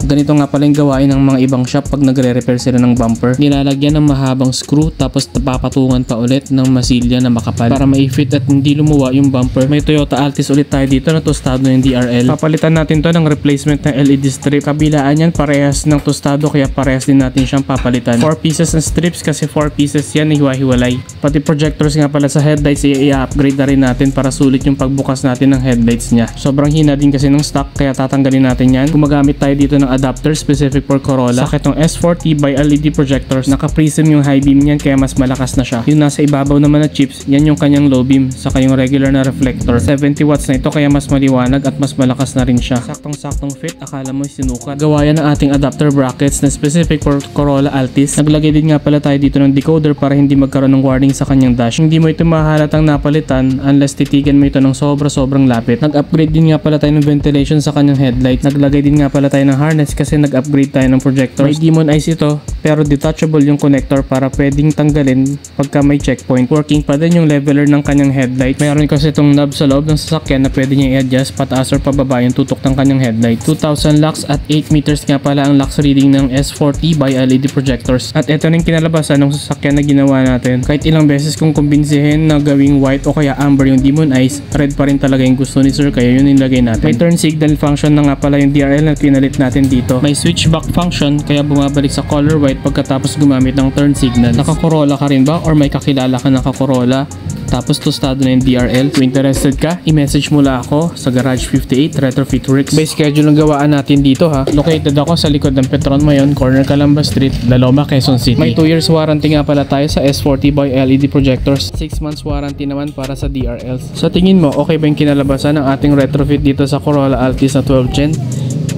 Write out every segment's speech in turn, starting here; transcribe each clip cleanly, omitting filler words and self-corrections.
Ganito nga pala yung gawain ng mga ibang shop pag nagre-repair sila ng bumper. Nilalagyan ng mahabang screw tapos papatungan pa ulit ng masilya na makapal para ma-fit at hindi lumuwa yung bumper. May Toyota Altis ulit tayo dito na tostado yung DRL. Papalitan natin to ng replacement ng LED strip. Kabilaan yan parehas ng tostado kaya parehas din natin siyang papalitan. 4 pieces ng strips kasi 4 pieces yan hiwa-hiwalay. Pati projectors nga pala sa headlights i-upgrade na rin natin para sulit yung pagbukas natin ng headlights niya. Sobrang hina din kasi ng stock kaya tatanggalin natin yan. Gumagamit tayo dito ng adapter specific for Corolla. Sa itong S40 by LED projectors, naka-prism yung high beam niyan kaya mas malakas na siya. Yung nasa ibabaw naman na chips, yan yung kanyang low beam saka yung regular na reflector. 70 watts na ito kaya mas maliwanag at mas malakas na rin siya. Saktong-saktong fit, akala mo sinukat. Gawa yan ng ating adapter brackets na specific for Corolla Altis. Naglagay din nga pala tayo dito ng decoder para hindi magkaroon ng warning sa kanyang dash. Hindi mo ito mahalatang napalitan unless titigan mo ito ng sobrang lapit. Nag-upgrade din nga pala tayo ng ventilation sa kanyang headlight. Naglagay din nga pala tayo ng harness kasi nag-upgrade tayo ng projector. May Demon Eyes ito pero detachable yung connector para pwedeng tanggalin pagka may checkpoint. Working pa din yung leveler ng kanyang headlight. Mayroon kasi itong knob sa loob ng sasakyan na pwede niya i-adjust pataas or pababa yung tutok ng kanyang headlight. 2,000 lux at 8 meters nga pala ang lux reading ng S40 by LED projectors. At ito na yung kinalabasan ng sasakyan na ginawa natin. Kahit ilang beses kung kumbinsihin na gawing white o kaya amber yung Demon Eyes, red pa rin talaga yung gusto ni sir kaya yun yung lagay natin. May turn signal function na nga pala yung DRL na pinalit natin dito. May switchback function kaya bumabalik sa color white pagkatapos gumamit ng turn signal. Naka-Corolla ka rin ba or may kakilala ka naka-Corolla? Tapos tostado na yung DRL. Kung interested ka, i-message mo lang ako sa Garage 58 Retrofit Works. By schedule ng gawaan natin dito ha. Located ako sa likod ng Petron Mayon, corner Calamba Street, Laloma, Quezon City. May 2 years warranty nga pala tayo sa S40 by LED projectors. 6 months warranty naman para sa DRLs. Sa tingin mo, okay ba yung kinalabasan ng ating retrofit dito sa Corolla Altis na 12 Gen?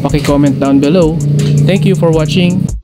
Paki-comment down below. Thank you for watching.